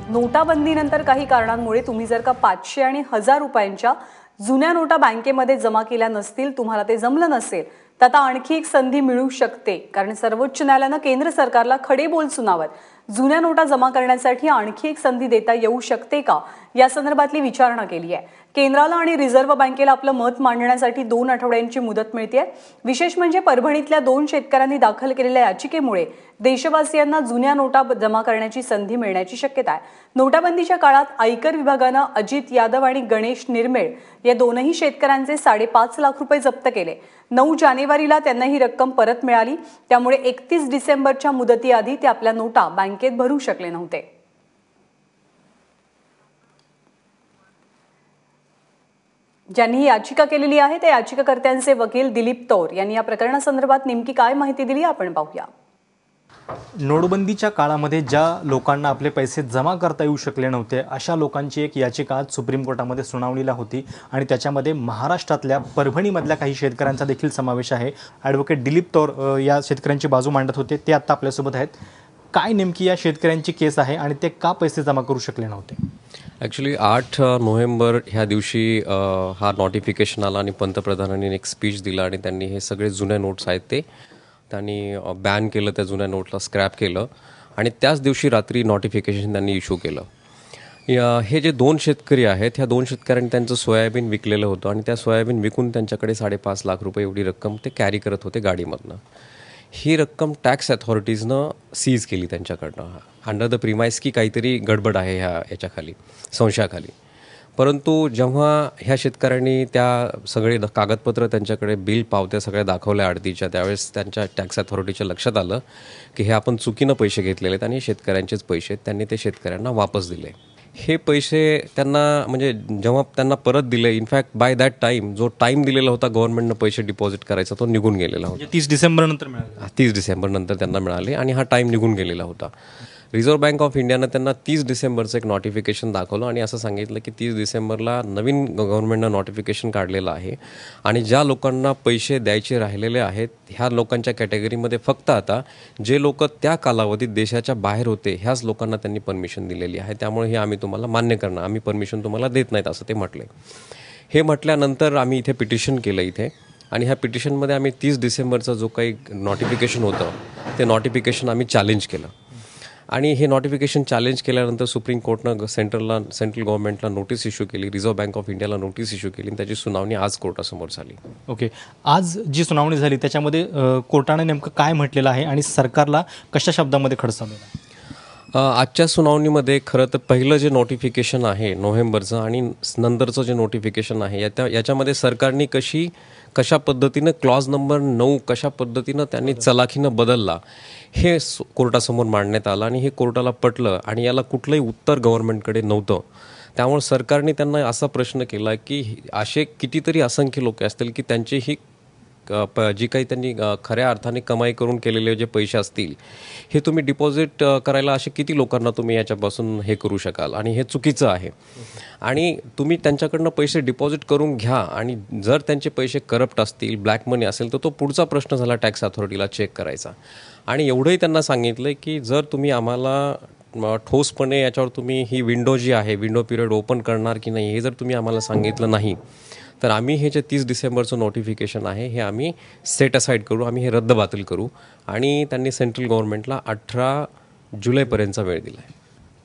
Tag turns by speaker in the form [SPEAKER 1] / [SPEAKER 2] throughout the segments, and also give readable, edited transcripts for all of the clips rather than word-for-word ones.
[SPEAKER 1] नोटाबंदीनंतर काही कारणांमुळे तुम्ही जर का 500 आणि 1000 रुपयांच्या जुन्या नोटा बँकेमध्ये जमा केल्या नसतील, तुम्हाला ते जमलं नसेल, तर आता आणखी एक संधी मिळू शकते. कारण सर्वोच्च न्यायालयानं केंद्र सरकारला खडे बोल सुनावत जुन्या नोटा जमा करण्यासाठी आणखी एक संधी देता येऊ शकते का, या संदर्भातली विचारणा केली आहे. केंद्राला आणि रिझर्व्ह बँकेला आपलं मत मांडण्यासाठी 2 आठवड्यांची मुदत मिळते. विशेष म्हणजे परभणीतल्या 2 शेतकऱ्यांनी दाखल केलेल्या याचिकेमुळे देशवासियांना जुन्या नोटा जमा करण्याची संधी मिळण्याची शक्यता आहे. नोटाबंदीच्या काळात आयकर विभागानं अजित यादव आणि गणेश निर्मेळ या दोनही शेतकऱ्यांचे 5.5 लाख रुपये जप्त केले. 9 जानेवारीला त्यांना ही रक्कम परत मिळाली. त्यामुळे 31 डिसेंबरच्या मुदतीआधी ते आपल्या नोटा बँकेत भरू शकले नव्हते. ज्यांनी ही याचिका केलेली आहे त्या याचिकाकर्त्यांचे वकील दिलीप तौर यांनी या प्रकरणासंदर्भात नेमकी काय माहिती दिली आपण पाहूया.
[SPEAKER 2] नोटबंदीच्या काळामध्ये ज्या लोकांना आपले पैसे जमा करता येऊ शकले नव्हते, अशा लोकांची एक याचिका आज सुप्रीम कोर्टामध्ये सुनावणीला होती आणि त्याच्यामध्ये महाराष्ट्रातल्या परभणीमधल्या काही शेतकऱ्यांचा देखील समावेश आहे. ॲडव्होकेट दिलीप तौर या शेतकऱ्यांची बाजू मांडत होते, ते आता आपल्यासोबत आहेत. काय नेमकी या शेतकऱ्यांची केस आहे आणि ते का पैसे जमा करू शकले नव्हते?
[SPEAKER 3] ॲक्च्युली 8 नोव्हेंबर ह्या दिवशी हा नोटिफिकेशन आला आणि पंतप्रधानांनी एक स्पीच दिला आणि त्यांनी हे सगळे जुन्या नोट्स आहेत ते त्यांनी बॅन केलं, त्या जुन्या नोटला स्क्रॅप केलं आणि त्याच दिवशी रात्री नोटिफिकेशन त्यांनी इश्यू केलं. हे जे 2 शेतकरी आहेत, ह्या 2 शेतकऱ्यांनी त्यांचं सोयाबीन विकलेलं होतं आणि त्या सोयाबीन विकून त्यांच्याकडे 5.5 लाख रुपये एवढी रक्कम ते कॅरी करत होते गाडीमधनं. ही रक्कम टॅक्स अथॉरिटीजनं सीज केली त्यांच्याकडनं अंडर द प्रिमाइस की काहीतरी गडबड आहे याच्याखाली, संशयाखाली. परंतु जेव्हा ह्या शेतकऱ्यांनी त्या सगळे कागदपत्र त्यांच्याकडे बिल पावत्या सगळ्या दाखवल्या आडतीच्या, त्यावेळेस त्यांच्या टॅक्स अथॉरिटीच्या लक्षात आलं की हे आपण चुकीनं पैसे घेतलेले आहेत आणि शेतकऱ्यांचेच पैसे त्यांनी ते शेतकऱ्यांना वापस दिले. हे पैसे त्यांना म्हणजे जेव्हा त्यांना परत दिले, इनफॅक्ट बाय दॅट टाईम जो टाईम दिलेला होता गव्हर्नमेंटनं पैसे डिपॉझिट करायचा तो निघून गेलेला होता.
[SPEAKER 2] 30 डिसेंबरनंतर मिळाले.
[SPEAKER 3] 30 डिसेंबरनंतर त्यांना मिळाले आणि हा टाईम निघून गेलेला होता. रिझर्व्ह बँक ऑफ इंडियानं त्यांना 30 डिसेंबरचं एक नोटिफिकेशन दाखवलं आणि असं सांगितलं की 30 डिसेंबरला नवीन गव्हर्नमेंटनं नोटिफिकेशन काढलेलं आहे आणि ज्या लोकांना पैसे द्यायचे राहिलेले आहेत ह्या लोकांच्या कॅटेगरीमध्ये फक्त आता जे लोक त्या कालावधीत देशाच्या बाहेर होते ह्याच लोकांना त्यांनी परमिशन दिलेली आहे. त्यामुळे हे आम्ही तुम्हाला मान्य करणार, आम्ही परमिशन तुम्हाला देत नाहीत असं ते म्हटले. हे म्हटल्यानंतर आम्ही इथे पिटिशन केलं इथे आणि ह्या पिटिशनमध्ये आम्ही 30 डिसेंबरचं जो काही नोटिफिकेशन होतं ते नोटिफिकेशन आम्ही चॅलेंज केलं आणि हे नोटिफिकेशन चॅलेंज केल्यानंतर सुप्रीम कोर्टनं सेंट्रल गव्हर्नमेंटला नोटीस इश्यू केली, रिझर्व्ह बँक ऑफ इंडियाला नोटीस इश्यू केली आणि त्याची सुनावणी आज कोर्टासमोर झाली.
[SPEAKER 2] ओके, आज जी सुनावणी झाली त्याच्यामध्ये कोर्टाने नेमकं काय म्हटलेलं आहे आणि सरकारला कशा शब्दामध्ये खडसावलेलं?
[SPEAKER 3] आजच्या सुनावणीमध्ये खरं तर पहिलं जे नोटिफिकेशन आहे नोव्हेंबरचं आणि नंतरचं जे नोटिफिकेशन आहे याच्यामध्ये सरकारने कशा पद्धतीनं क्लॉज नंबर 9 कशा पद्धतीनं त्यांनी चलाखीनं बदलला हे कोर्टासमोर मांडण्यात आलं आणि हे कोर्टाला पटलं आणि याला कुठलंही उत्तर गव्हर्नमेंटकडे नव्हतं. त्यामुळे सरकारने त्यांना असा प्रश्न केला की असे कितीतरी असंख्य लोक असतील की त्यांची ही जी काही त्यांनी खऱ्या अर्थाने कमाई करून केलेले जे पैसे असतील हे तुम्ही डिपॉझिट करायला असे किती लोकांना तुम्ही याच्यापासून हे करू शकाल आणि हे चुकीचं आहे. आणि तुम्ही त्यांच्याकडनं पैसे डिपॉझिट करून घ्या आणि जर त्यांचे पैसे करप्ट असतील, ब्लॅक मनी असेल तर तो पुढचा प्रश्न झाला टॅक्स अथॉरिटीला चेक करायचा. आणि एवढंही त्यांना सांगितलं की जर तुम्ही आम्हाला ठोसपणे याच्यावर तुम्ही ही विंडो जी आहे विंडो पिरियड ओपन करणार की नाही हे जर तुम्ही आम्हाला सांगितलं नाही तर आम्ही हे जे 30 डिसेंबरचं नोटिफिकेशन आहे हे आम्ही सेट असाईड करू, आम्ही हे रद्दबातल करू. आणि त्यांनी सेंट्रल गव्हर्नमेंटला 18 जुलैपर्यंतचा वेळ दिला आहे.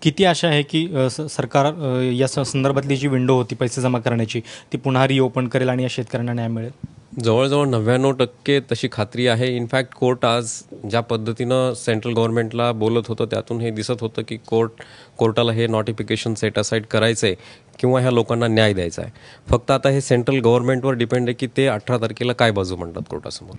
[SPEAKER 2] किती आशा आहे की सरकार या संदर्भातली जी विंडो होती पैसे जमा करण्याची ती पुन्हा रिओपन करेल आणि या शेतकऱ्यांना न्याय मिळेल?
[SPEAKER 3] जवळजवळ 99% तशी खात्री आहे. इनफॅक्ट कोर्ट आज ज्या पद्धतीनं सेंट्रल गव्हर्नमेंटला बोलत होतं त्यातून हे दिसत होतं की कोर्टाला हे नोटिफिकेशन सेट असाईड करायचं आहे किंवा ह्या लोकांना न्याय द्यायचा आहे. फक्त आता हे सेंट्रल गव्हर्नमेंटवर डिपेंड आहे की ते 18 तारखेला काय बाजू म्हणतात कोर्टासमोर.